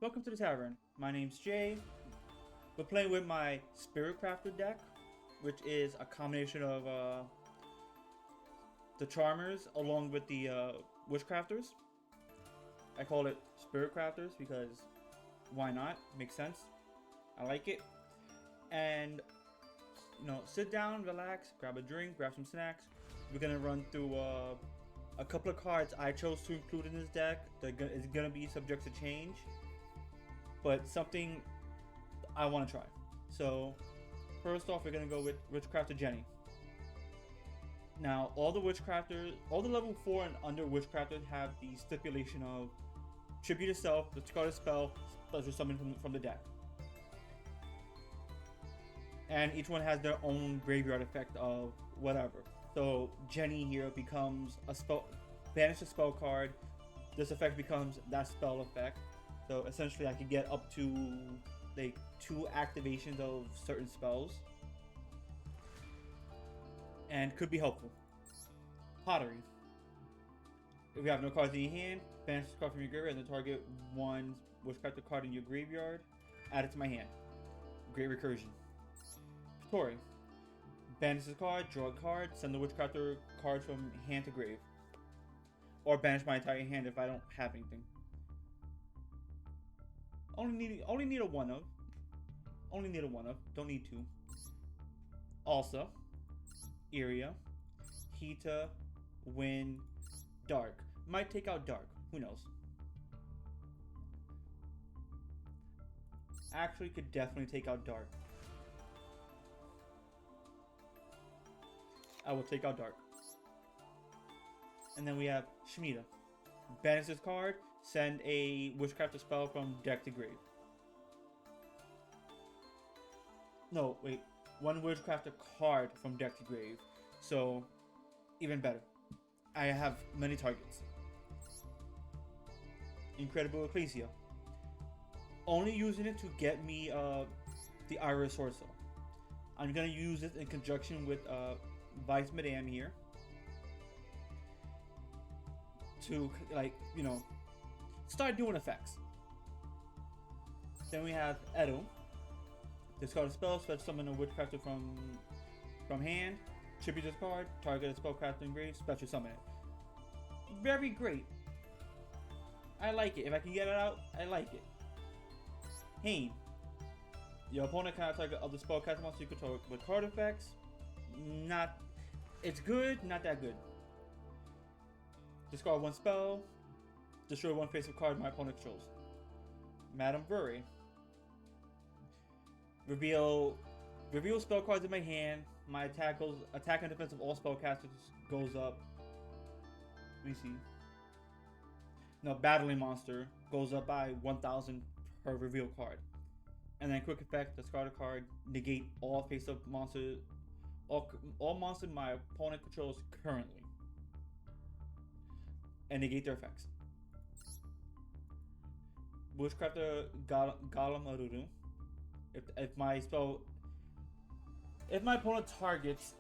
Welcome to the tavern. My name's Jay. We're playing with my Spirit Crafter deck, which is a combination of the Charmers along with the Witchcrafters. I call it Spirit Crafters because why not? Makes sense. I like it. And sit down, relax, grab a drink, grab some snacks. We're gonna run through a couple of cards I chose to include in this deck. It's gonna be subject to change, but something I want to try. So first off, we're gonna go with Witchcrafter Jenny. Now, all the Witchcrafters, all the level 4 and under Witchcrafters have the stipulation of tribute yourself, discard a spell, special summon from the deck. And each one has their own graveyard effect of whatever. So Jenny here becomes a spell, banish a spell card. This effect becomes that spell effect. So essentially, I could get up to like 2 activations of certain spells, and could be helpful. Pottery. If you have no cards in your hand, banish this card from your graveyard and then target one Witchcrafter card in your graveyard. Add it to my hand. Great recursion. Tori. Banish this card, draw a card, send the Witchcrafter card from hand to grave. Or banish my entire hand if I don't have anything. Only need a one of. Only need a one of. Don't need 2. Alsa. Iria. Hita. Wind. Dark. Might take out Dark. Who knows? Actually could definitely take out Dark. I will take out Dark. And then we have Shemitah. Banish this card, send a Witchcrafter spell from deck to grave. No, wait. One Witchcrafter card from deck to grave. So, even better. I have many targets. Incredible Ecclesia. Only using it to get me the Iris Sorcerer. I'm going to use it in conjunction with Vice Madame here. To, start doing effects. Then we have Edo. Discard a spell, special summon a Witchcrafter from hand. Tribute this card, target a spellcraft in grave, special summon it. Very great. I like it. If I can get it out, I like it. Hain. Your opponent cannot target other spellcraft monsters you control with card effects. It's good, not that good. Discard one spell. Destroy one face of card my opponent controls. Madame Bury. Reveal spell cards in my hand. My attack and defense of all spellcasters goes up. Let me see. No, battling monster goes up by 1,000 per reveal card. And then quick effect, discard a card, negate all face-up monsters, all monsters my opponent controls currently, and negate their effects. Witchcrafter Golem Aruru. If my opponent targets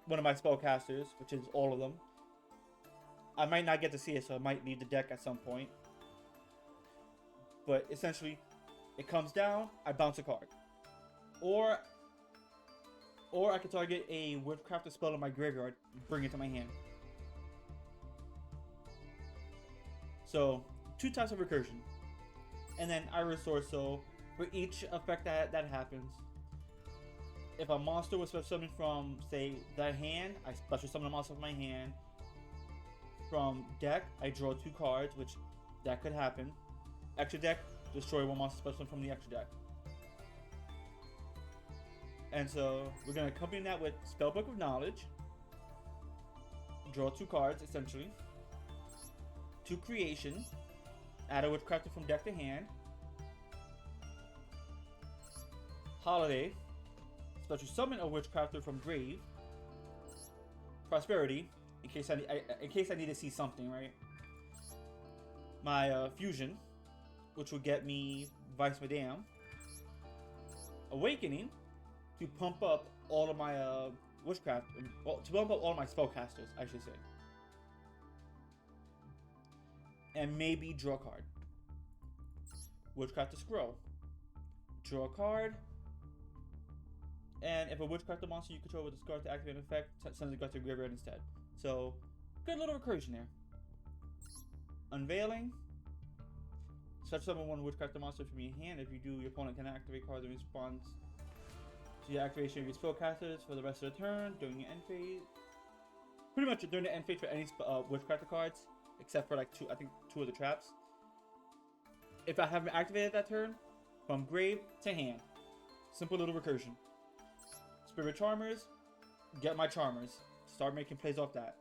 one of my spellcasters, which is all of them, I might not get to see it, so I might leave the deck at some point. But essentially, it comes down, I bounce a card. Or I can target a Witchcrafter spell in my graveyard, bring it to my hand. So, 2 types of recursion. And then Iris Sword, so for each effect that happens, if a monster was special summoned from, say, that hand, I special summon a monster from my hand. From deck, I draw 2 cards, which that could happen. Extra deck, destroy one monster special from the extra deck. And so we're going to accompany that with Spellbook of Knowledge. Draw 2 cards, essentially. 2 creation. Add a Witchcrafter from deck to hand. Holiday. Special summon a Witchcrafter from grave. Prosperity. In case I need to see something, right? My fusion, which will get me Vice Madame. Awakening, to pump up all of my to pump up all of my spellcasters, I should say. and maybe draw a card. Witchcrafter Scroll. Draw a card. And if a Witchcrafter monster you control with discard to activate an effect, sends a card to your graveyard instead. So, good little recursion there. Unveiling. Such summon one Witchcrafter monster from your hand. If you do, your opponent can activate cards in response to your activation of your spellcasters for the rest of the turn during your end phase. Pretty much during the end phase for any Witchcrafter cards, except for like two of the traps. If I haven't activated that turn, from grave to hand. Simple little recursion. Spirit Charmers, get my Charmers. Start making plays off that.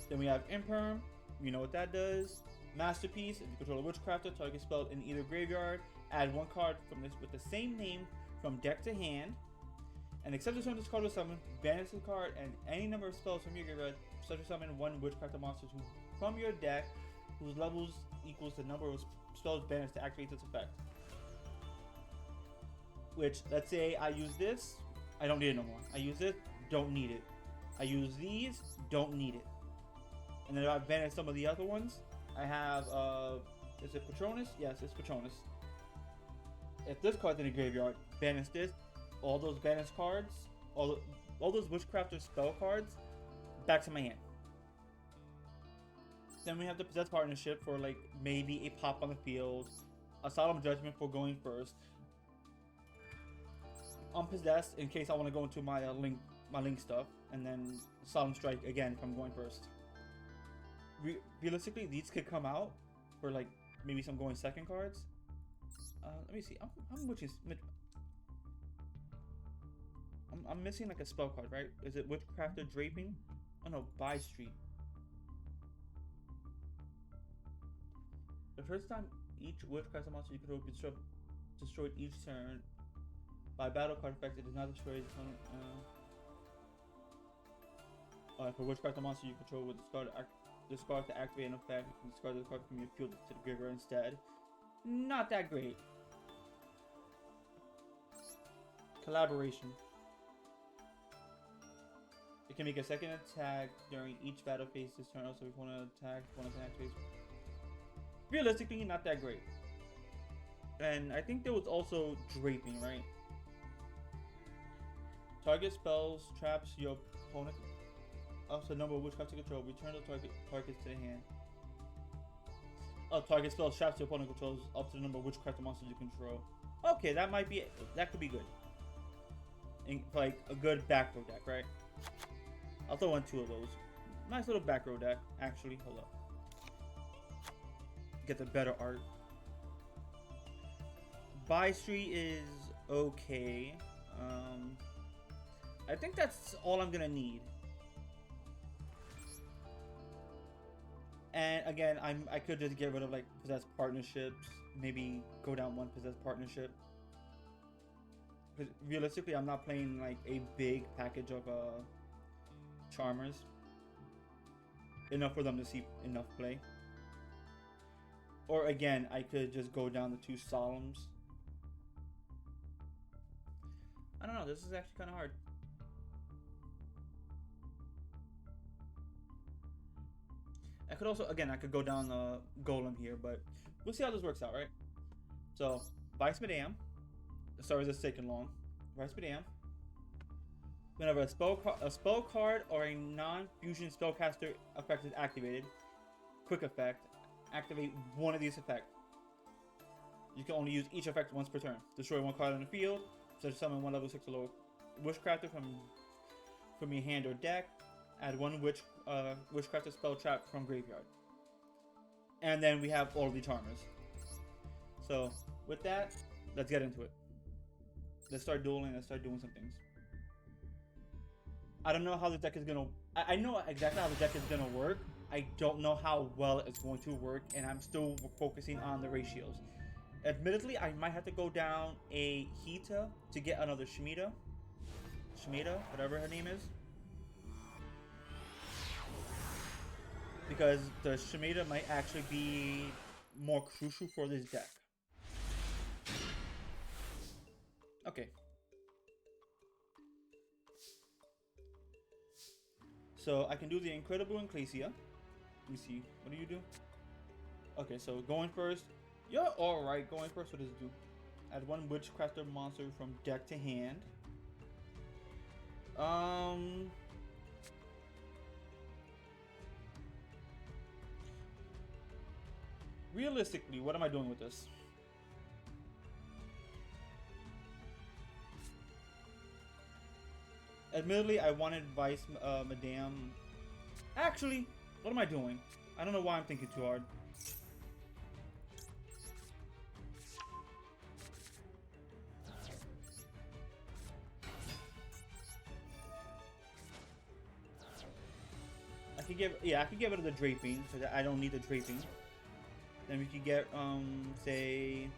Then we have Imperm, you know what that does. Masterpiece, if you control a Witchcrafter, target spell in either graveyard, add one card from this with the same name from deck to hand. And except this one, this card was summoned, banish the card and any number of spells from your graveyard, such as summon one Witchcrafter monster from your deck, whose levels equals the number of spells banished to activate this effect. Which, let's say I use this, I don't need it no more. I use it, don't need it. I use these, don't need it. And then if I banish some of the other ones, I have, is it Patronus? Yes, it's Patronus. If this card's in the graveyard, banish this, all those banished cards, all those Witchcrafter spell cards, back to my hand. Then we have the Possessed Partnership for like maybe a pop on the field, a Solemn Judgment for going first, Unpossessed in case I want to go into my link stuff, and then Solemn Strike again from going first. Realistically, these could come out for like maybe some going second cards. Let me see. I'm missing like a spell card, right? Is it Witchcrafter Draping? Oh no, By Street. The first time each Witchcrafter monster you control is destroyed each turn by battle card effect, it does not destroy its opponent. If a Witchcrafter monster you control with discard to activate an effect, you can discard the card from your field to the graveyard instead. Not that great. Collaboration. It can make a second attack during each battle phase this turn. Also, if you want to attack, one can activate. Realistically, not that great. And I think there was also Draping, right? Target spells, traps your opponent up to the number of Witchcraft to control. Return the targets to the hand. Target spells, traps your opponent controls up to the number of Witchcraft monsters you control. Okay, that could be good. For like a good back row deck, right? I'll throw in two of those. Nice little back row deck, actually. Hold up. Get the better art. By Street is okay. I think that's all I'm gonna need. And again, I could just get rid of like Possessed Partnerships. Maybe go down one Possessed Partnership. Because realistically, I'm not playing like a big package of Charmers. Enough for them to see enough play. Or again, I could just go down the two Solemns. I don't know, this is actually kind of hard. I could also, again, I could go down the Golem here, but we'll see how this works out, right? So, Vice Madame. Sorry, this is taking long. Vice Madame. Whenever a spell card or a non-fusion spellcaster effect is activated, quick effect, activate one of these effects. You can only use each effect once per turn. Destroy one card on the field, such as summon one level 6 or lower Witchcrafter from your hand or deck. Add one Witchcrafter spell trap from graveyard. And then we have all the Charmers. So, with that, let's get into it. Let's start dueling, let's start doing some things. I don't know how the deck is gonna... I know exactly how the deck is gonna work. I don't know how well it's going to work, and I'm still focusing on the ratios. Admittedly, I might have to go down a Hita to get another Shemitah, whatever her name is. Because the Shemitah might actually be more crucial for this deck. Okay. So I can do the Incredible Ecclesia. Let me see. What do you do? Okay, so going first. You're alright going first. What does it do? Add one witchcrafter monster from deck to hand. Realistically, what am I doing with this? Admittedly, I wanted Vice Madame. Actually, what am I doing? I don't know why I'm thinking too hard. I could get rid of the draping because I don't need the draping. Then we could get say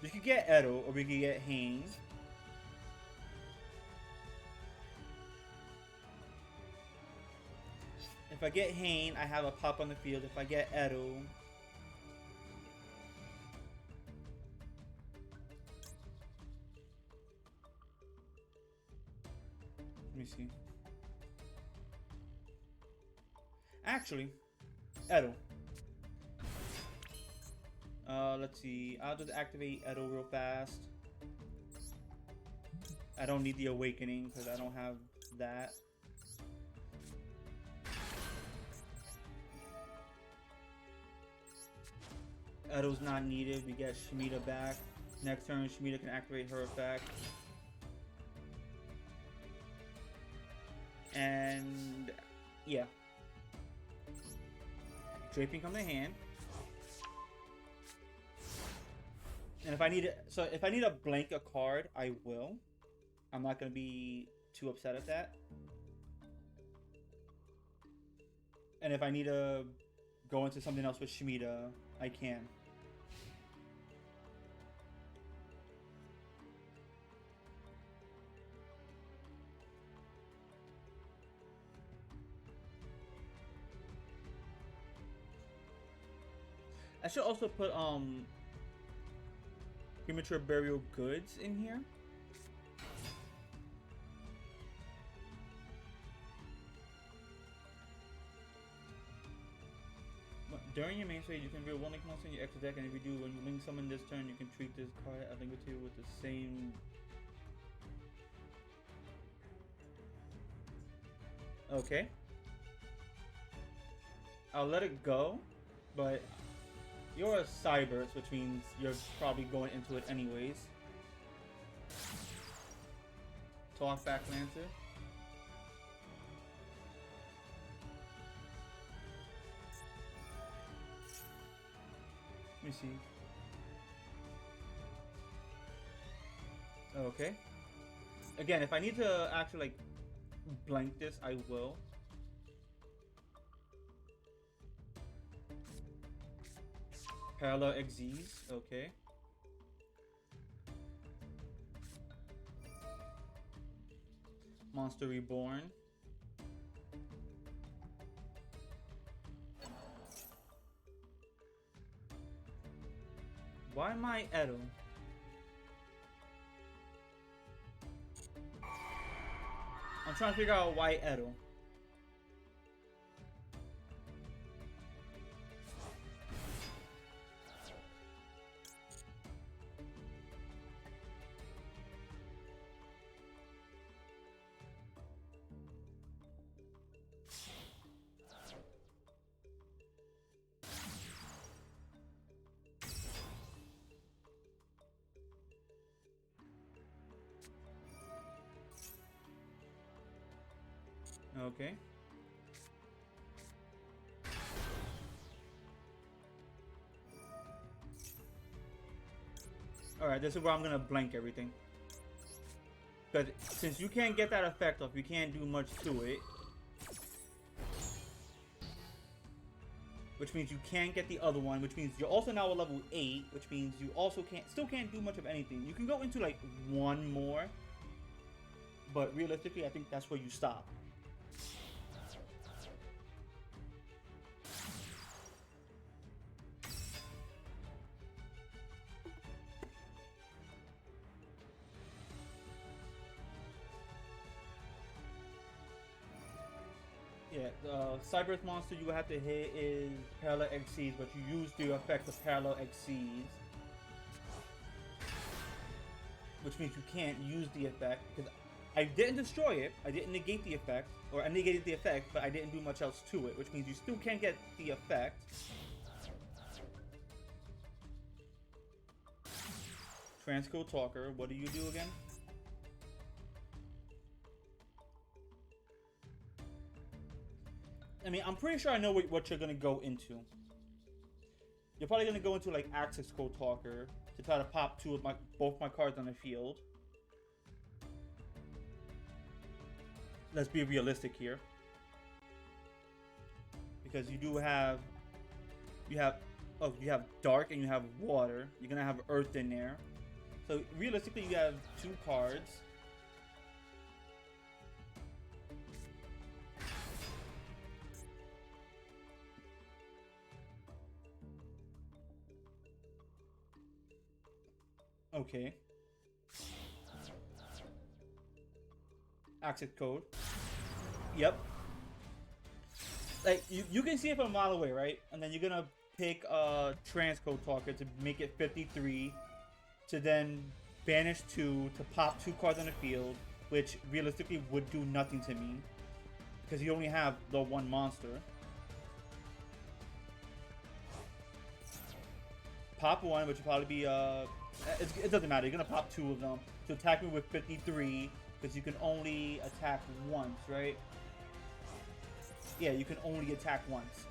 we could get Edo or we could get Haynes. If I get Hane, I have a pop on the field. If I get Edo, let me see. Actually, Edo. Let's see. I'll just activate Edo real fast. I don't need the Awakening because I don't have that. Edo's not needed. We get Shemitah back. Next turn, Shemitah can activate her effect. And yeah. Draping come to hand. And if I need to blank a card, I will. I'm not gonna be too upset at that. And if I need to go into something else with Shemitah, I can. I should also put premature burial goods in here. During your main phase, you can reveal one link monster in your extra deck, and if you do, when you link summon this turn, you can treat this card as linked to you with the same. Okay. I'll let it go, but you're a Cybers, which means you're probably going into it anyways. Talk back, Lancer. Let me see. Okay. Again, if I need to actually like blank this, I will. Parallel Xyz, okay. Monster Reborn. Why am I Edo? I'm trying to figure out why Edo. Okay. Alright, this is where I'm gonna blank everything. Because since you can't get that effect off, you can't do much to it. Which means you can't get the other one, which means you're also now a level 8, which means you also still can't do much of anything. You can go into like one more, but realistically, I think that's where you stop. Yeah, the Cyberth monster you have to hit is Parallel Exceeds, but you use the effect of Parallel Exceeds. Which means you can't use the effect, because I didn't destroy it, I didn't negate the effect, or I negated the effect, but I didn't do much else to it, which means you still can't get the effect. Transcode Talker, what do you do again? I mean, I'm pretty sure I know what you're gonna go into. You're probably gonna go into like Access Code Talker to try to pop both my cards on the field. Let's be realistic here, because you have dark and you have water. You're gonna have earth in there, so realistically you have 2 cards. Okay. Access code. Yep. Like, you can see it from a mile away, right? And then you're gonna pick a transcode talker to make it 53, to then banish 2, to pop 2 cards on the field, which realistically would do nothing to me, because you only have the 1 monster. Pop 1, which would probably be it doesn't matter. You're gonna pop 2 of them to attack me with 53, because you can only attack once, right? Yeah, you can only attack once.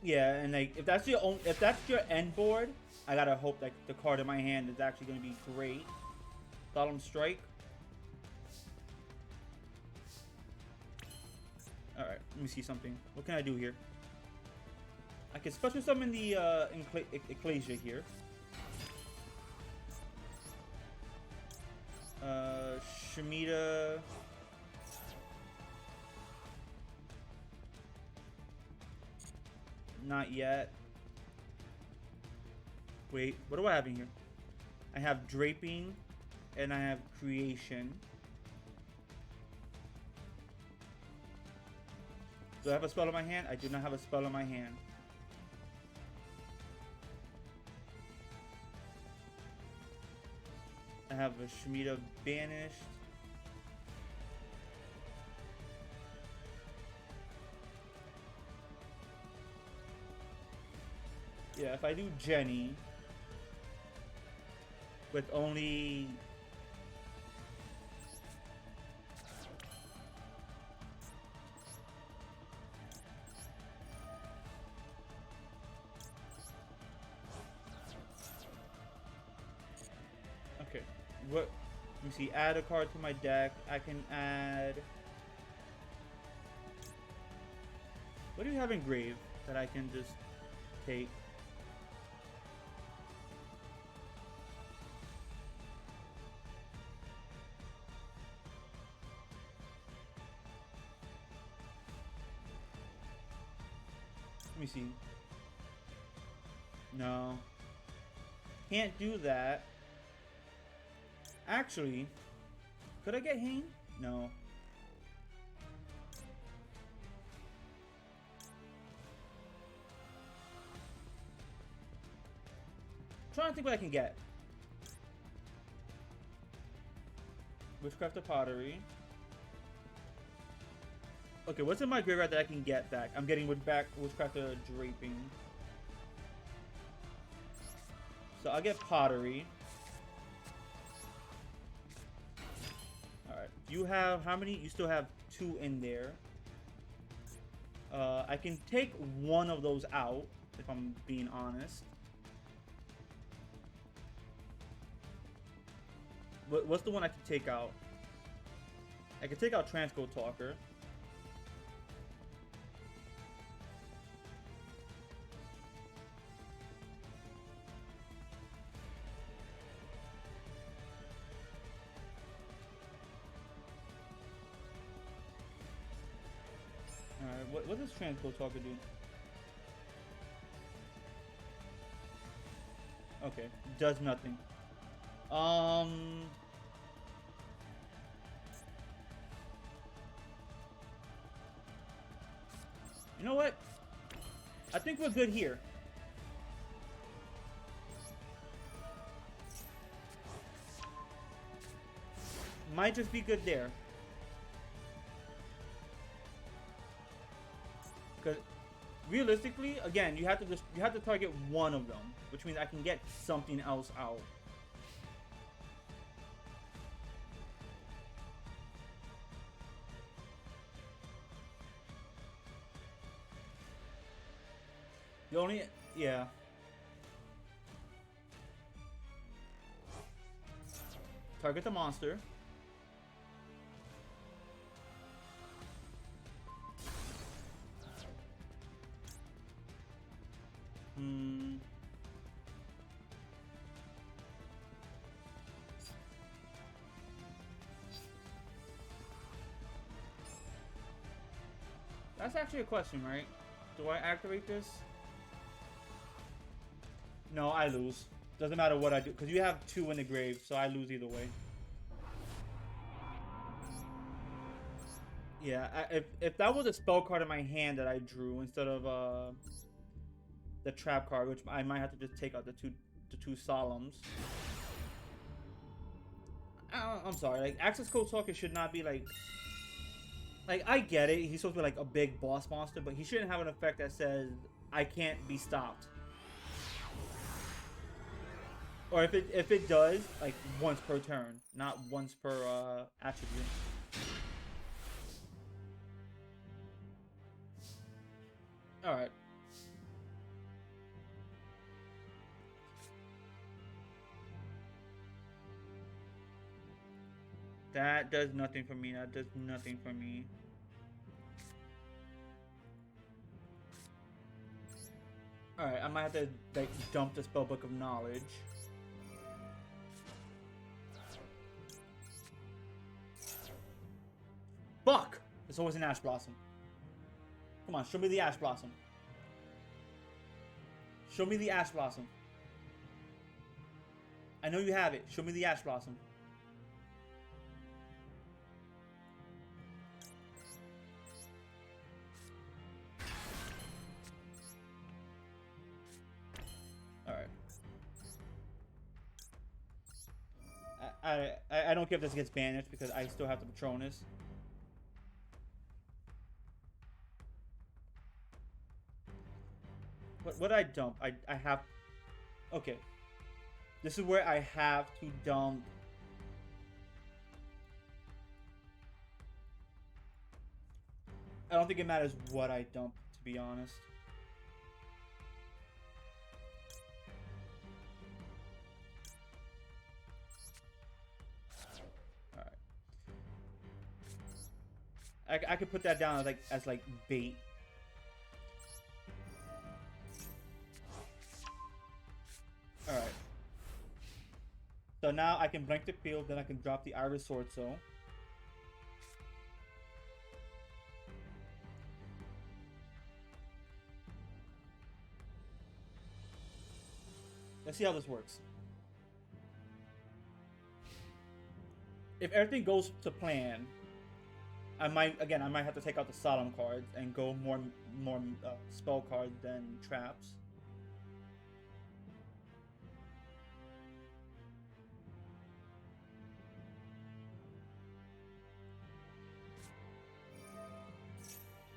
Yeah, and like if that's your end board, I gotta hope that the card in my hand is actually gonna be great. Solemn Strike. Alright, let me see something. What can I do here? I can special summon the Ecclesia here. Shemitah. Not yet. Wait, what do I have in here? I have Draping, and I have Creation. Do I have a spell in my hand? I do not have a spell in my hand. I have a Shemitah banished. Yeah, if I do Jenny with only okay, what? Let me see. Add a card to my deck. I can add. What do you have engraved that I can just take? Let me see. No. Can't do that. Actually, could I get Hane? No. I'm trying to think what I can get. Witchcrafter Pottery. Okay, what's in my graveyard that I can get back? I'm getting back Witchcrafter Draping. So I'll get Pottery. Alright. You have how many? You still have 2 in there. I can take one of those out, if I'm being honest. What's the one I can take out? I can take out Transcode Talker. What does Transcode Talker do? Okay, does nothing. You know what? I think we're good here. Might just be good there. Because realistically, again, you have to target one of them, which means I can get something else out. The only, yeah. Target the monster. That's actually a question, right? Do I activate this? No, I lose. Doesn't matter what I do, because you have 2 in the grave, so I lose either way. Yeah, if that was a spell card in my hand that I drew instead of the trap card, which I might have to just take out the two solemns. I'm sorry, like Access Code Talker should not be like I get it, he's supposed to be like a big boss monster, but he shouldn't have an effect that says I can't be stopped. Or if it does, like once per turn, not once per attribute. All right. That does nothing for me. That does nothing for me. All right, I might have to like dump the Spellbook of Knowledge. Fuck! It's always an Ash Blossom. Come on, show me the Ash Blossom. Show me the Ash Blossom. I know you have it. Show me the Ash Blossom. Alright. I don't care if this gets banished because I still have the Patronus. What I dump? I have... Okay. This is where I have to dump... I don't think it matters what I dump, to be honest. Alright. I could put that down as like bait. Alright. So now I can blank the field, then I can drop the Iris Sword Soul. Let's see how this works. If everything goes to plan, I might have to take out the Solemn cards and go more spell cards than traps.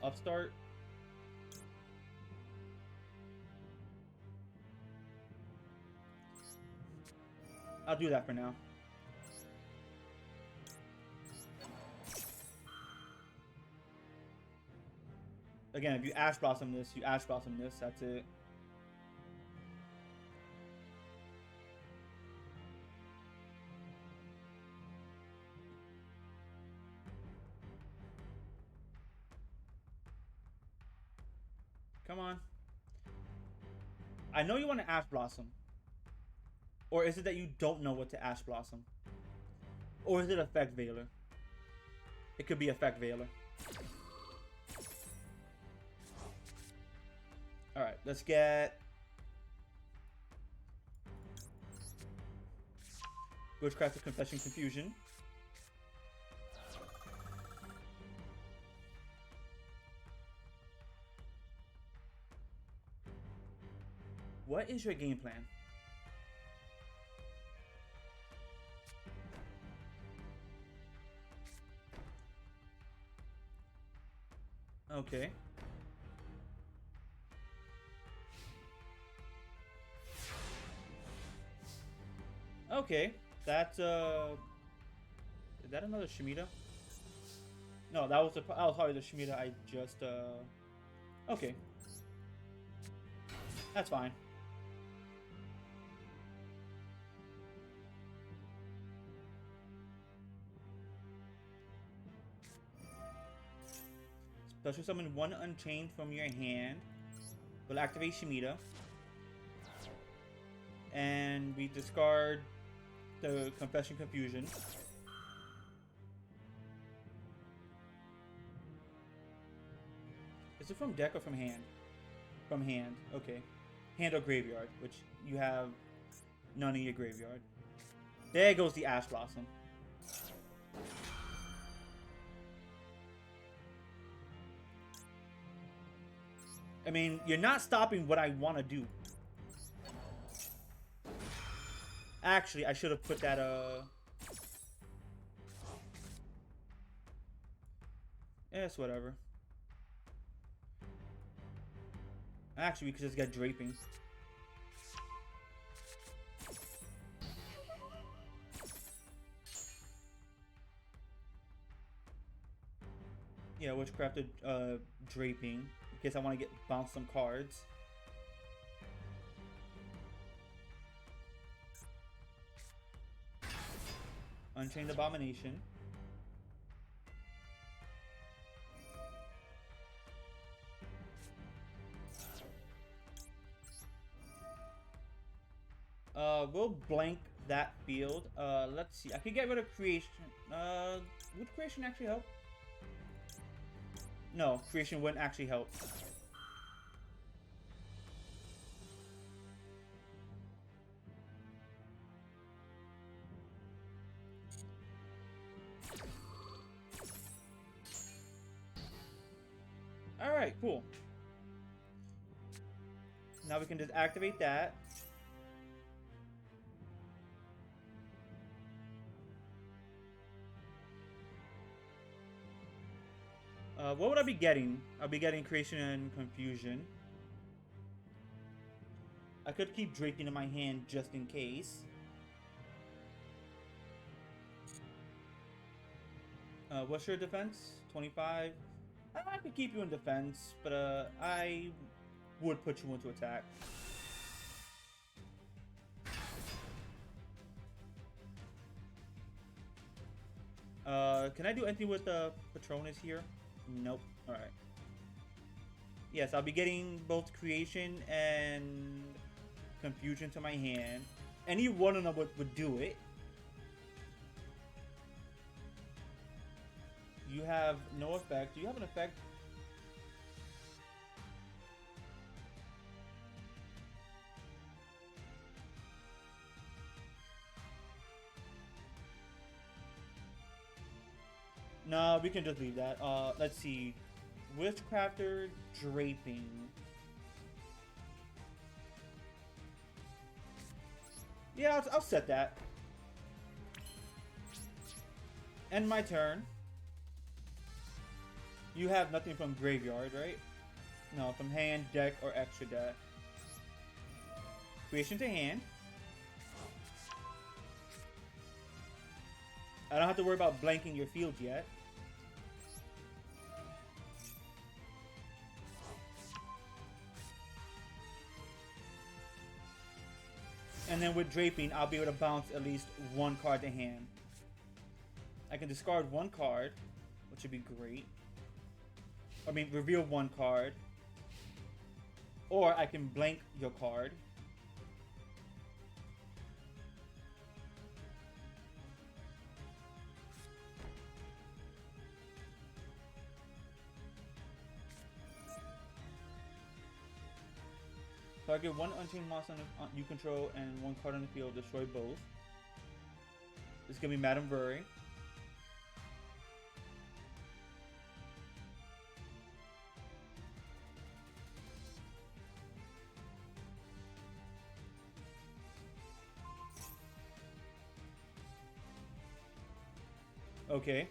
Upstart. I'll do that for now. Again, if you Ash Blossom this, you Ash Blossom this, that's it. Come on. I know you want to Ash Blossom. Or is it that you don't know what to Ash Blossom? Or is it Effect Veiler? It could be Effect Veiler. let's get Witchcrafters, Confession, Confusion. What is your game plan? Okay. Okay. That's is that another Shemitah? No, that was probably the Shemitah I just okay. That's fine. Special summon one Unchained from your hand. We'll activate Shemitah. And we discard the Confession Confusion. Is it from deck or from hand? From hand, okay. Hand or graveyard, which you have none in your graveyard. There goes the Ash Blossom. I mean, you're not stopping what I want to do. Actually, I should have put that, it's whatever. Actually, we could just get Draping. Yeah, Witchcrafted, Draping. In case I want to bounce some cards. Unchained Abomination. We'll blank that field. Let's see. I could get rid of Creation. Would Creation actually help? No, Creation wouldn't actually help. Alright, cool. Now we can just activate that. What would I be getting? I'll be getting Creation and Confusion. I could keep Draping in my hand just in case. What's your defense? 25? I could keep you in defense, but I would put you into attack. Can I do anything with the Patronus here? Nope. Alright. Yes, I'll be getting both Creation and Confusion to my hand. Any one of them would do it. You have no effect. Do you have an effect? No, we can just leave that. Let's see. Witchcrafter, Draping. Yeah, I'll set that. End my turn. You have nothing from graveyard, right? No, from hand, deck, or extra deck. Creation to hand. I don't have to worry about blanking your field yet. And then with Draping, I'll be able to bounce at least one card to hand. I can discard one card, which would be great. I mean, reveal one card. Or I can blank your card. Target one unchained monster you control and one card on the field. Destroy both. It's gonna be Madame Bury. Okay.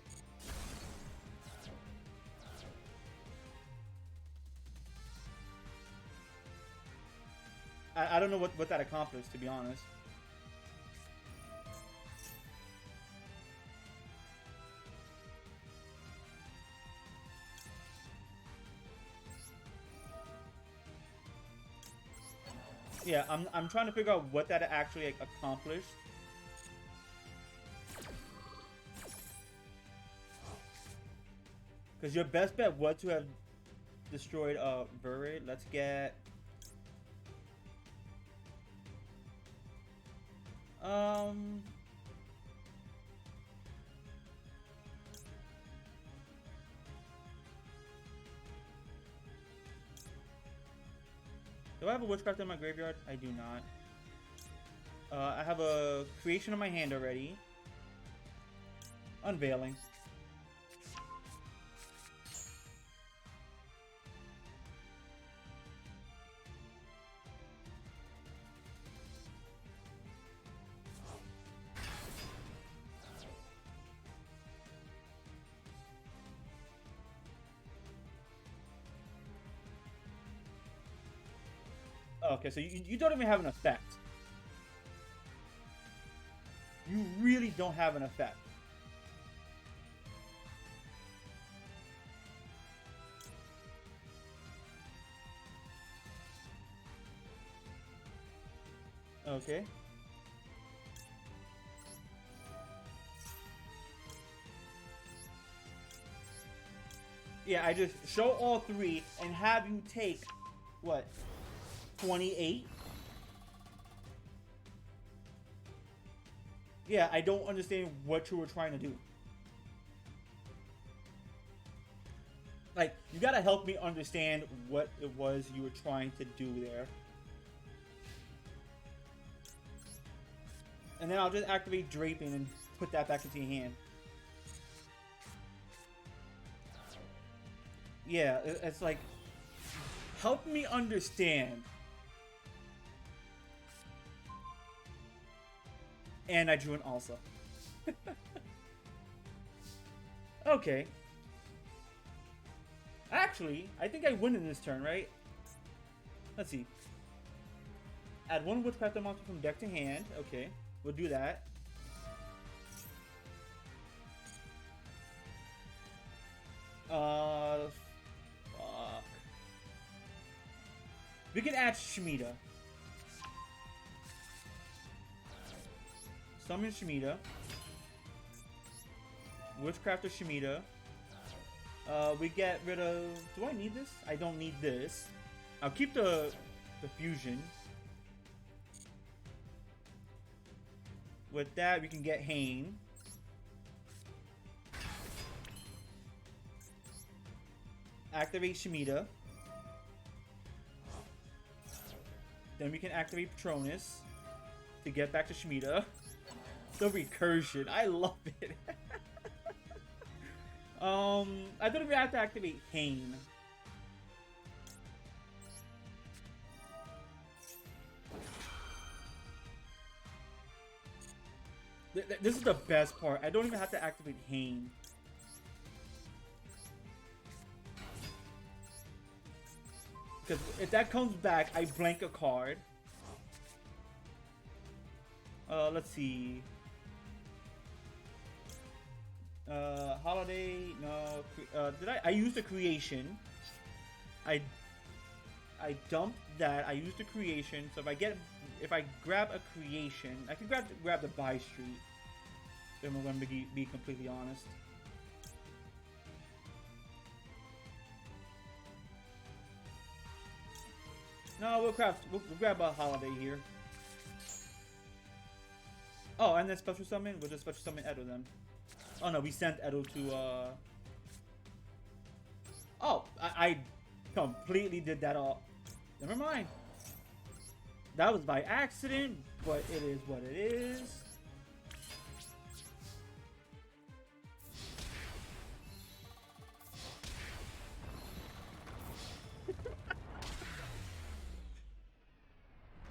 I don't know what that accomplished, to be honest. Yeah, I'm trying to figure out what that actually accomplished. Because your best bet was to have destroyed Bury. Let's get do I have a witchcraft in my graveyard? I do not. I have a creation in my hand already. Unveiling. Okay, so you don't even have an effect. You really don't have an effect. Okay. Yeah, I just show all three and have you take, what, 28? Yeah, I don't understand what you were trying to do. Like, you gotta help me understand what it was you were trying to do there. And then I'll just activate Draping and put that back into your hand. Yeah, it's like, help me understand. And I drew an Alsa. Okay. Actually, I think I win in this turn, right? Let's see. Add one Witchcrafter monster from deck to hand. Okay, we'll do that. Fuck. We can add Shemitah. Summon Shemitah. Witchcrafter Shemitah. We get rid of... Do I need this? I don't need this. I'll keep the fusion. With that, we can get Hane. Activate Shemitah. Then we can activate Patronus to get back to Shemitah. The recursion, I love it. I don't even have to activate Hane. This is the best part. I don't even have to activate Hane. Because if that comes back, I blank a card. Let's see. Holiday, no. I used the creation. I dumped that. I used the creation. So if I grab a creation, I can grab the buy street. If I'm going to be completely honest. No, we'll grab a holiday here. Oh, and then special summon. We'll just special summon Edo then. Oh no, we sent Edo to Oh, I completely did that all. Never mind. That was by accident, but it is what it is.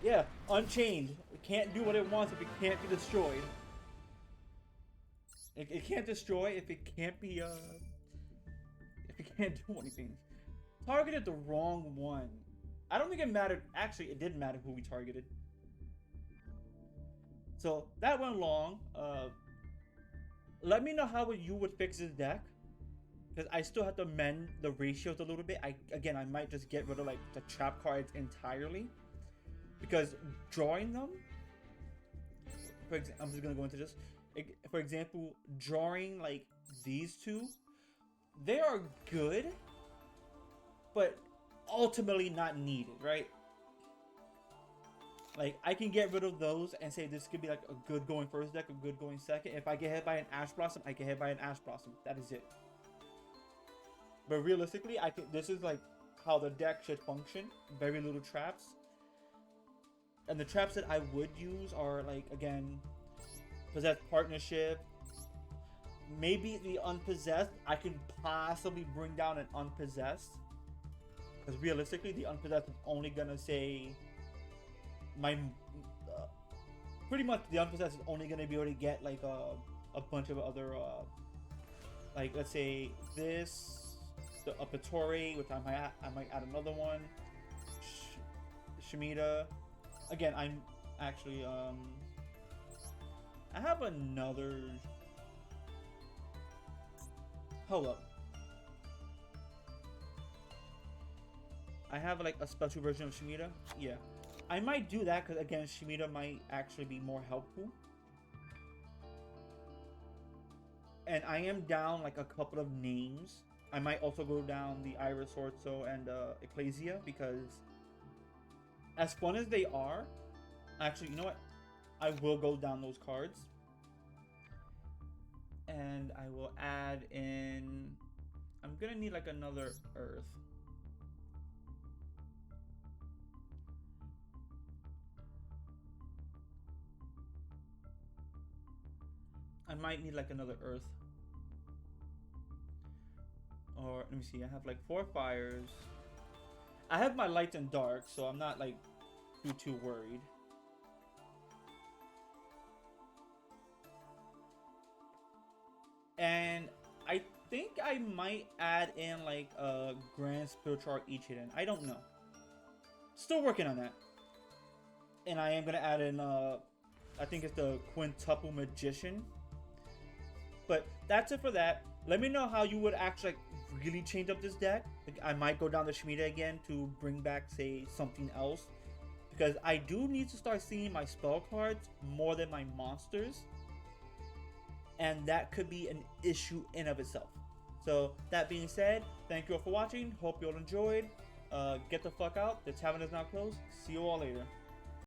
Yeah, Unchained. It can't do what it wants if it can't be destroyed. It can't destroy if it can't be, if it can't do anything. Targeted the wrong one. I don't think it mattered. Actually, it did matter who we targeted. So, that went long. Let me know how you would fix this deck. Because I still have to mend the ratios a little bit. Again, I might just get rid of, like, the trap cards entirely. Because drawing them, for example, I'm just gonna go into this. For example, drawing like these two, they are good, but ultimately not needed, right? Like I can get rid of those and say this could be like a good going first deck, a good going second. If I get hit by an Ash Blossom, I get hit by an Ash Blossom. That is it. But realistically, this is like how the deck should function. Very little traps. And the traps that I would use are like, again, Possessed Partnership. Maybe the Unpossessed. I can possibly bring down an Unpossessed. Because realistically, the Unpossessed is only gonna say pretty much the Unpossessed is only gonna be able to get like a bunch of other like let's say this, the Apatore, which I might add another one. Shemitah. Again, I'm actually, I have another, hold up. I have like a special version of Shemitah. Yeah. I might do that because again, Shemitah might actually be more helpful. And I am down like a couple of names. I might also go down the Iris Orso and Ecclesia because as fun as they are, actually, you know what? I will go down those cards. And I will add in... I'm gonna need like another Earth. I might need like another Earth. Or, let me see, I have like 4 fires. I have my light and dark, so I'm not like too worried. And I think I might add in like a Grand Spiritual Ichidan. I don't know. Still working on that. And I am gonna add in I think it's the Quintuple Magician. But that's it for that. Let me know how you would actually like, really change up this deck. Like, I might go down the Shemitah again to bring back, say, something else. Because I do need to start seeing my spell cards more than my monsters. And that could be an issue in of itself. So, that being said, thank you all for watching. Hope you all enjoyed. Get the fuck out. The tavern is now closed. See you all later.